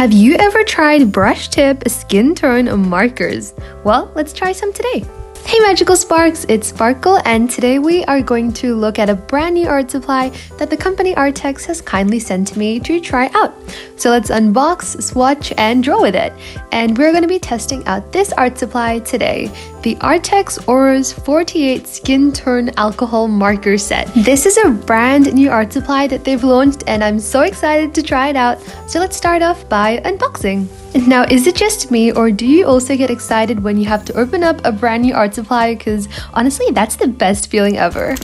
Have you ever tried brush tip skin tone markers? Well, let's try some today. Hey Magical Sparks, it's Sparkle, and today we are going to look at a brand new art supply that the company Arrtx has kindly sent to me to try out. So let's unbox, swatch, and draw with it. And we're going to be testing out this art supply today, the Arrtx OROS 48 Skin Tone Alcohol Marker Set. This is a brand new art supply that they've launched, and I'm so excited to try it out. So let's start off by unboxing. Now, is it just me, or do you also get excited when you have to open up a brand new art supply? Because honestly, that's the best feeling ever.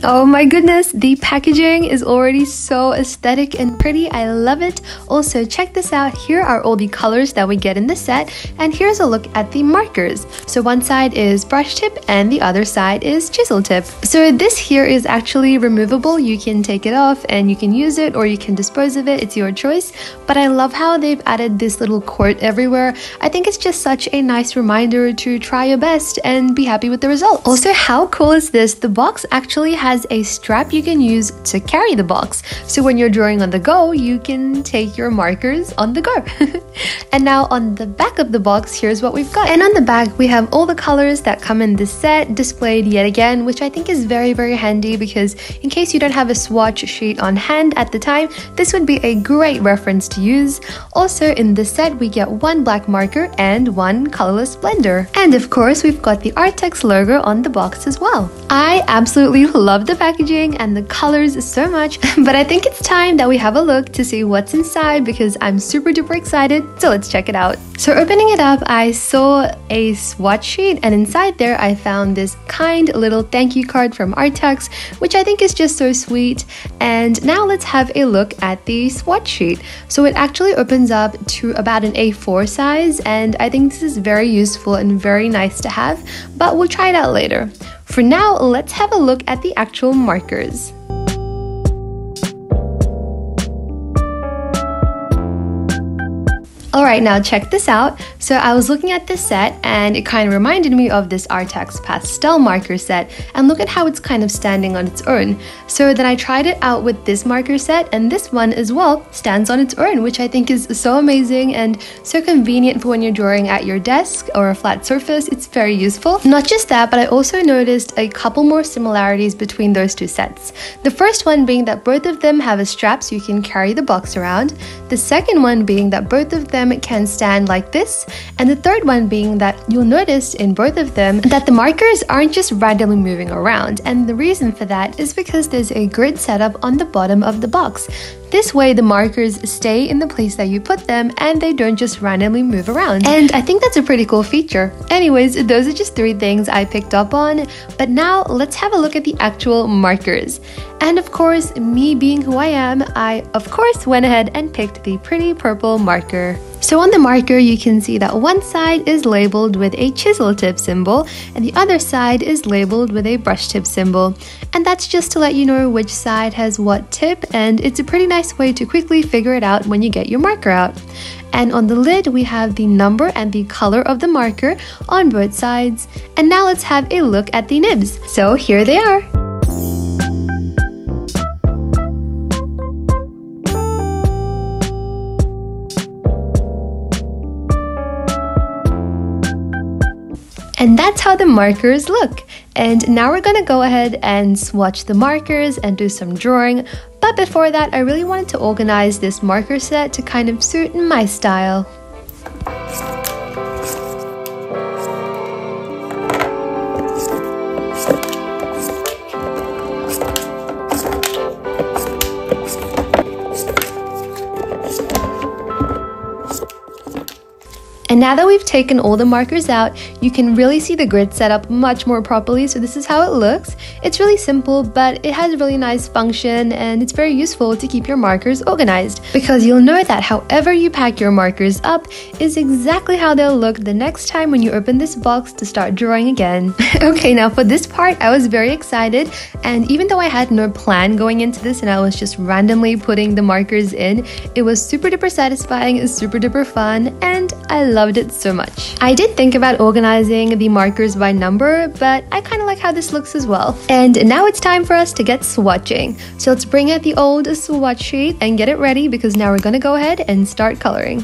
Oh my goodness, the packaging is already so aesthetic and pretty. I love it. Also, check this out. Here are all the colors that we get in the set, and here's a look at the markers. So one side is brush tip and the other side is chisel tip. So this here is actually removable. You can take it off and you can use it or you can dispose of it. It's your choice. But I love how they've added this little cord everywhere. I think it's just such a nice reminder to try your best and be happy with the results. Also, how cool is this? The box actually has a strap you can use to carry the box. So when you're drawing on the go, you can take your markers on the go. And now on the back of the box, here's what we've got. And on the back, we have all the colors that come in this set displayed yet again, which I think is very, very handy because in case you don't have a swatch sheet on hand at the time, this would be a great reference to use. Also in this set, we get one black marker and one colorless blender. And of course, we've got the Arrtx logo on the box as well. I absolutely love the packaging and the colors so much, but I think it's time that we have a look to see what's inside because I'm super duper excited, so let's check it out. So opening it up, I saw a swatch sheet, and inside there I found this kind little thank you card from Arrtx, which I think is just so sweet. And now let's have a look at the swatch sheet. So it actually opens up to about an A4 size, and I think this is very useful and very nice to have, but we'll try it out later. For now, let's have a look at the actual markers. Alright, now check this out. So I was looking at this set and it kind of reminded me of this Arrtx pastel marker set, and look at how it's kind of standing on its own. So then I tried it out with this marker set, and this one as well stands on its own, which I think is so amazing and so convenient for when you're drawing at your desk or a flat surface. It's very useful. Not just that, but I also noticed a couple more similarities between those two sets. The first one being that both of them have a strap so you can carry the box around. The second one being that both of them can stand like this, and the third one being that you'll notice in both of them that the markers aren't just randomly moving around, and the reason for that is because there's a grid setup on the bottom of the box. This way the markers stay in the place that you put them and they don't just randomly move around, and I think that's a pretty cool feature. Anyways, those are just 3 things I picked up on, but now let's have a look at the actual markers. And of course, me being who I am, I of course went ahead and picked the pretty purple marker. So on the marker, you can see that one side is labeled with a chisel tip symbol and the other side is labeled with a brush tip symbol. And that's just to let you know which side has what tip, and it's a pretty nice way to quickly figure it out when you get your marker out. And on the lid, we have the number and the color of the marker on both sides. And now let's have a look at the nibs. So here they are. And that's how the markers look. And now we're gonna go ahead and swatch the markers and do some drawing. But before that, I really wanted to organize this marker set to kind of suit my style. And now that we've taken all the markers out, you can really see the grid set up much more properly. So this is how it looks. It's really simple, but it has a really nice function and it's very useful to keep your markers organized, because you'll know that however you pack your markers up is exactly how they'll look the next time when you open this box to start drawing again. Okay, now for this part, I was very excited, and even though I had no plan going into this and I was just randomly putting the markers in, it was super duper satisfying, super duper fun, and I loved it so much. I did think about organizing the markers by number, but I kind of like how this looks as well. And now it's time for us to get swatching. So let's bring out the old swatch sheet and get it ready, because now we're going to go ahead and start coloring.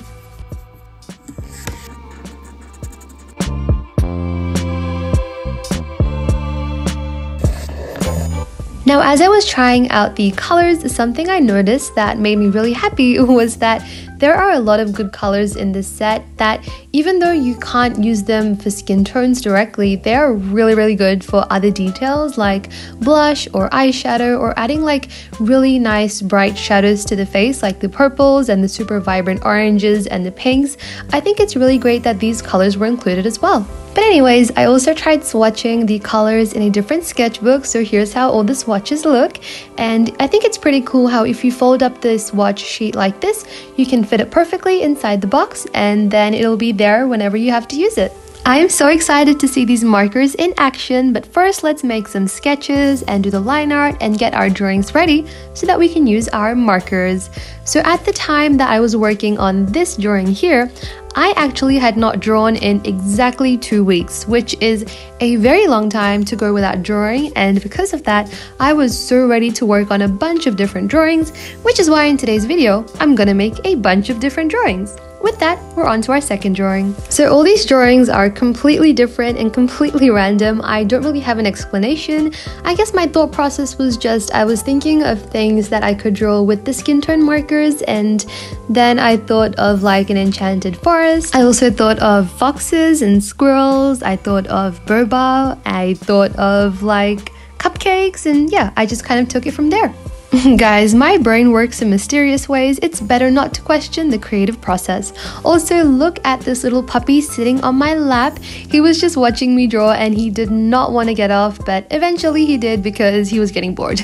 Now, as I was trying out the colors, something I noticed that made me really happy was that there are a lot of good colors in this set that, even though you can't use them for skin tones directly, they are really good for other details like blush or eyeshadow, or adding like really nice bright shadows to the face, like the purples and the super vibrant oranges and the pinks. I think it's really great that these colors were included as well. But anyways, I also tried swatching the colors in a different sketchbook, so here's how all the swatches look. And I think it's pretty cool how if you fold up the swatch sheet like this, you can fit it perfectly inside the box, and then it'll be there whenever you have to use it. I am so excited to see these markers in action, but first let's make some sketches and do the line art and get our drawings ready so that we can use our markers. So at the time that I was working on this drawing here, I actually had not drawn in exactly 2 weeks, which is a very long time to go without drawing, and because of that, I was so ready to work on a bunch of different drawings, which is why in today's video, I'm gonna make a bunch of different drawings. With that, we're on to our second drawing. So all these drawings are completely different and completely random. I don't really have an explanation. I guess my thought process was just, I was thinking of things that I could draw with the skin tone markers, and then I thought of like an enchanted forest. I also thought of foxes and squirrels. I thought of boba. I thought of like cupcakes, and yeah, I just kind of took it from there. Guys, my brain works in mysterious ways. It's better not to question the creative process. Also, look at this little puppy sitting on my lap. He was just watching me draw and he did not want to get off, but eventually he did because he was getting bored.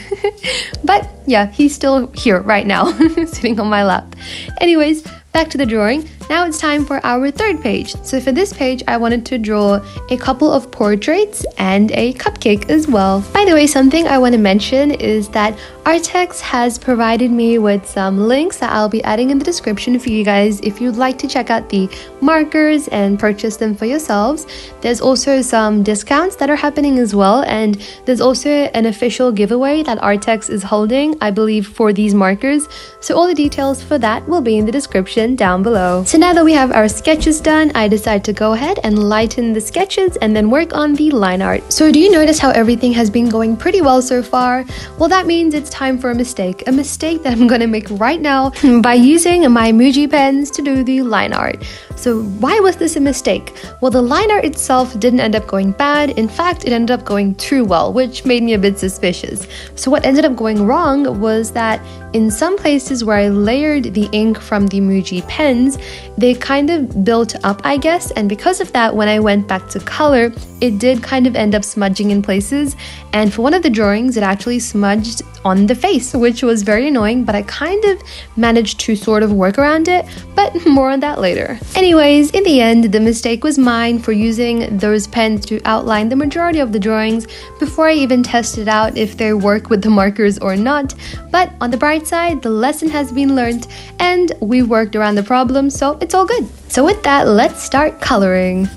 But yeah, he's still here right now, sitting on my lap. Anyways, back to the drawing. Now it's time for our third page. So for this page, I wanted to draw a couple of portraits and a cupcake as well. By the way, something I want to mention is that Arrtx has provided me with some links that I'll be adding in the description for you guys if you'd like to check out the markers and purchase them for yourselves. There's also some discounts that are happening as well, and there's also an official giveaway that Arrtx is holding, I believe, for these markers. So all the details for that will be in the description down below. So now that we have our sketches done, I decided to go ahead and lighten the sketches and then work on the line art. So do you notice how everything has been going pretty well so far? Well, that means it's time for a mistake that I'm gonna make right now by using my Muji pens to do the line art. So why was this a mistake? Well, the line art itself didn't end up going bad. In fact, it ended up going too well, which made me a bit suspicious. So what ended up going wrong was that in some places where I layered the ink from the Muji pens, they kind of built up, I guess, and because of that, when I went back to color, it did kind of end up smudging in places, and for one of the drawings, it actually smudged on the face, which was very annoying, but I kind of managed to sort of work around it, but more on that later. Anyways, in the end, the mistake was mine for using those pens to outline the majority of the drawings before I even tested out if they work with the markers or not, but on the bright side, the lesson has been learned, and we worked around the problem, so it's all good. So with that, let's start coloring.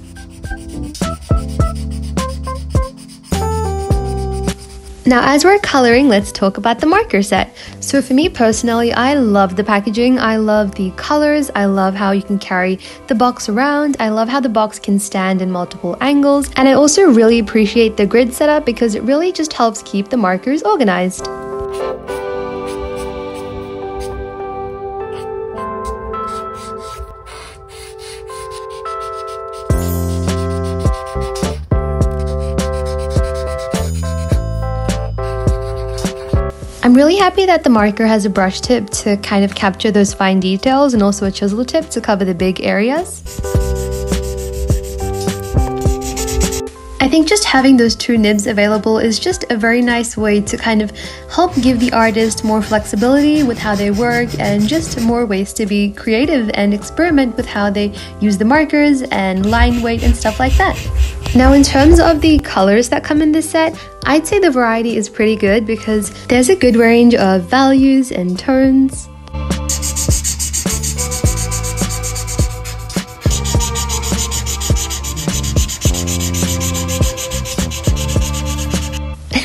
Now, as we're coloring, let's talk about the marker set. So for me personally, I love the packaging, I love the colors, I love how you can carry the box around, I love how the box can stand in multiple angles, and I also really appreciate the grid setup because it really just helps keep the markers organized. I'm really happy that the marker has a brush tip to kind of capture those fine details and also a chisel tip to cover the big areas. I think just having those two nibs available is just a very nice way to kind of help give the artist more flexibility with how they work and just more ways to be creative and experiment with how they use the markers and line weight and stuff like that. Now in terms of the colors that come in this set, I'd say the variety is pretty good because there's a good range of values and tones.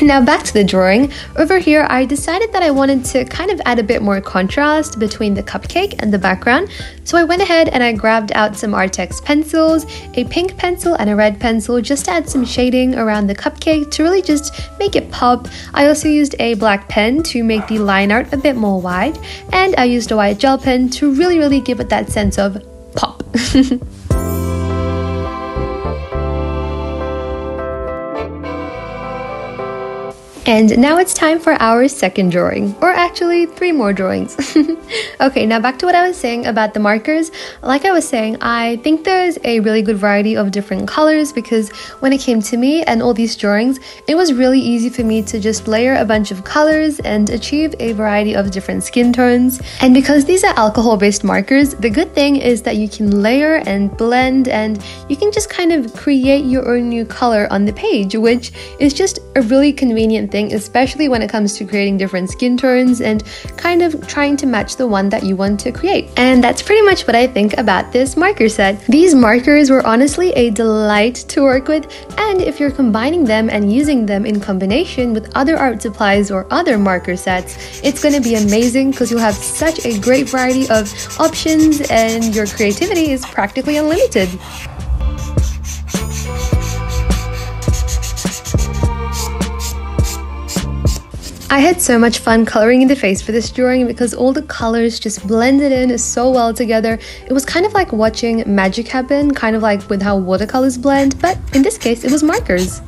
Now back to the drawing. Over here, I decided that I wanted to kind of add a bit more contrast between the cupcake and the background. So I went ahead and I grabbed out some Arrtx pencils, a pink pencil and a red pencil, just to add some shading around the cupcake to really just make it pop. I also used a black pen to make the line art a bit more wide, and I used a white gel pen to really give it that sense of pop. And now it's time for our second drawing, or actually 3 more drawings. Okay, now back to what I was saying about the markers. Like I was saying, I think there's a really good variety of different colors because when it came to me and all these drawings, it was really easy for me to just layer a bunch of colors and achieve a variety of different skin tones. And because these are alcohol-based markers, the good thing is that you can layer and blend and you can just kind of create your own new color on the page, which is just a really convenient thing, especially when it comes to creating different skin tones and kind of trying to match the one that you want to create. And that's pretty much what I think about this marker set. These markers were honestly a delight to work with, and if you're combining them and using them in combination with other art supplies or other marker sets, it's going to be amazing because you'll have such a great variety of options and your creativity is practically unlimited. I had so much fun coloring in the face for this drawing because all the colors just blended in so well together. It was kind of like watching magic happen, kind of like with how watercolors blend, but in this case it was markers.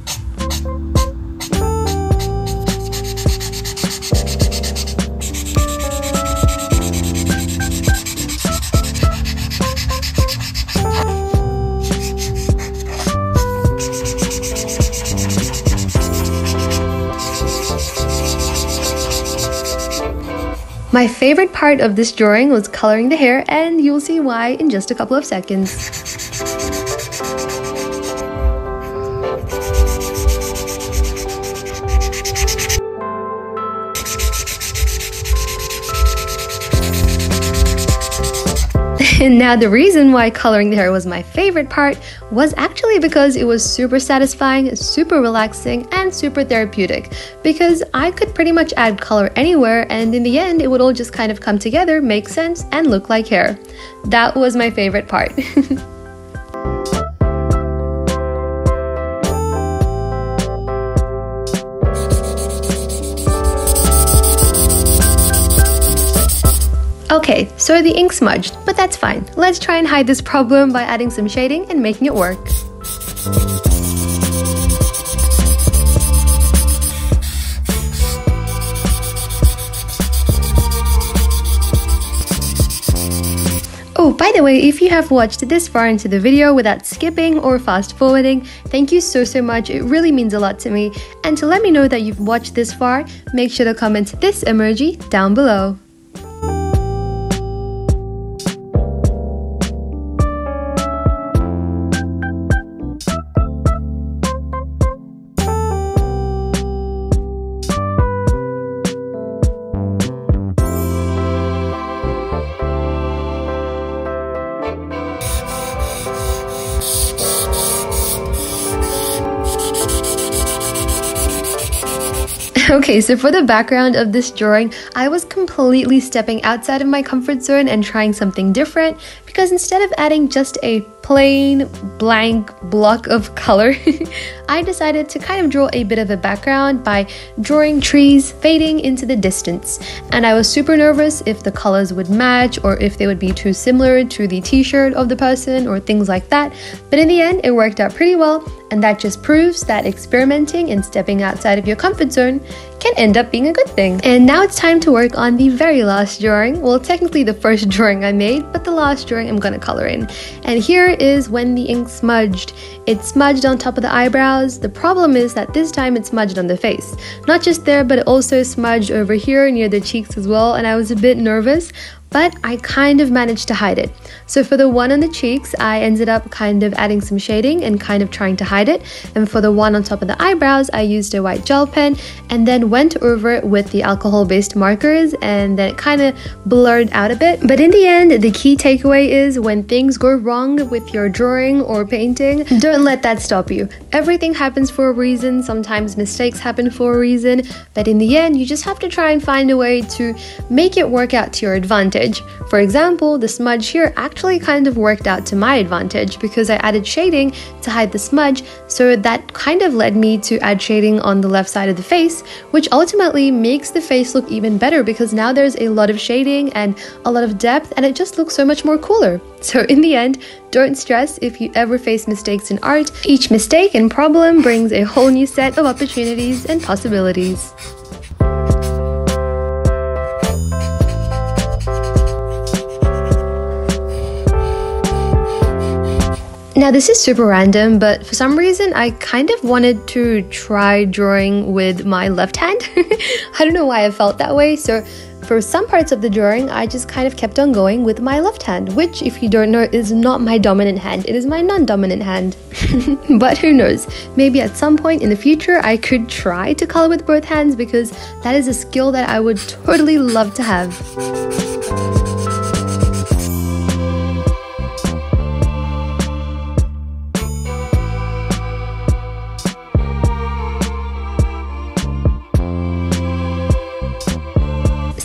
My favorite part of this drawing was coloring the hair, and you'll see why in just a couple of seconds. And now the reason why coloring the hair was my favorite part was actually because it was super satisfying, super relaxing, and super therapeutic. Because I could pretty much add color anywhere, and in the end it would all just kind of come together, make sense, and look like hair. That was my favorite part. Okay, so the ink smudged, but that's fine. Let's try and hide this problem by adding some shading and making it work. Oh, by the way, if you have watched this far into the video without skipping or fast forwarding, thank you so much. It really means a lot to me. And to let me know that you've watched this far, make sure to comment this emoji down below. Okay, so for the background of this drawing, I was completely stepping outside of my comfort zone and trying something different because instead of adding just a plain blank block of color, I decided to kind of draw a bit of a background by drawing trees fading into the distance. And I was super nervous if the colors would match or if they would be too similar to the t-shirt of the person or things like that. But in the end, it worked out pretty well, and that just proves that experimenting and stepping outside of your comfort zone can end up being a good thing. And now it's time to work on the very last drawing. Well, technically the first drawing I made, but the last drawing I'm gonna color in. And here is when the ink smudged. It smudged on top of the eyebrows. The problem is that this time it smudged on the face. Not just there, but it also smudged over here near the cheeks as well, and I was a bit nervous, but I kind of managed to hide it. So for the one on the cheeks, I ended up kind of adding some shading and kind of trying to hide it. And for the one on top of the eyebrows, I used a white gel pen and then went over it with the alcohol-based markers, and then it kind of blurred out a bit. But in the end, the key takeaway is when things go wrong with your drawing or painting, don't let that stop you. Everything happens for a reason. Sometimes mistakes happen for a reason, but in the end, you just have to try and find a way to make it work out to your advantage. For example, the smudge here actually kind of worked out to my advantage because I added shading to hide the smudge, so that kind of led me to add shading on the left side of the face, which ultimately makes the face look even better because now there's a lot of shading and a lot of depth, and it just looks so much more cooler. So in the end, don't stress if you ever face mistakes in art. Each mistake and problem brings a whole new set of opportunities and possibilities. Now this is super random, but for some reason I kind of wanted to try drawing with my left hand. I don't know why I felt that way, so for some parts of the drawing I just kind of kept on going with my left hand, which if you don't know is not my dominant hand, it is my non-dominant hand. But who knows, maybe at some point in the future I could try to color with both hands because that is a skill that I would totally love to have.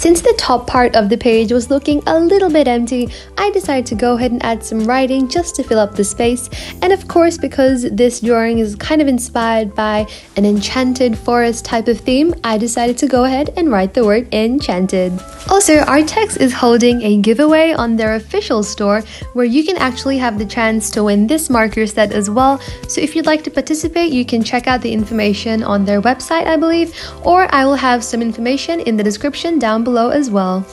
Since the top part of the page was looking a little bit empty, I decided to go ahead and add some writing just to fill up the space. And of course, because this drawing is kind of inspired by an enchanted forest type of theme, I decided to go ahead and write the word enchanted. Also, Arrtx is holding a giveaway on their official store where you can actually have the chance to win this marker set as well. So if you'd like to participate, you can check out the information on their website, I believe, or I will have some information in the description down below as well.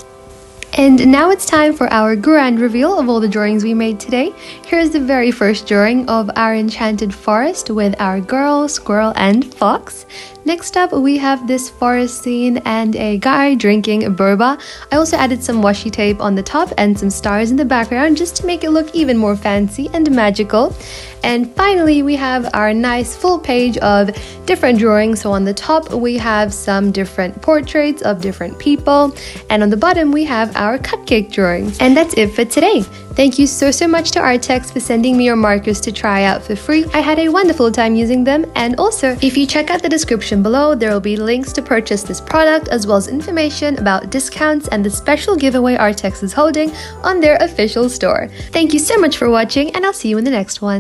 And now it's time for our grand reveal of all the drawings we made today. Here's the very first drawing of our enchanted forest with our girl, squirrel, and fox. Next up, we have this forest scene and a guy drinking a boba. I also added some washi tape on the top and some stars in the background just to make it look even more fancy and magical. And finally, we have our nice full page of different drawings. So on the top, we have some different portraits of different people. And on the bottom, we have our cupcake drawings. And that's it for today. Thank you so much to Arrtx for sending me your markers to try out for free. I had a wonderful time using them. And also, if you check out the description below, there will be links to purchase this product as well as information about discounts and the special giveaway Arrtx is holding on their official store. Thank you so much for watching, and I'll see you in the next one.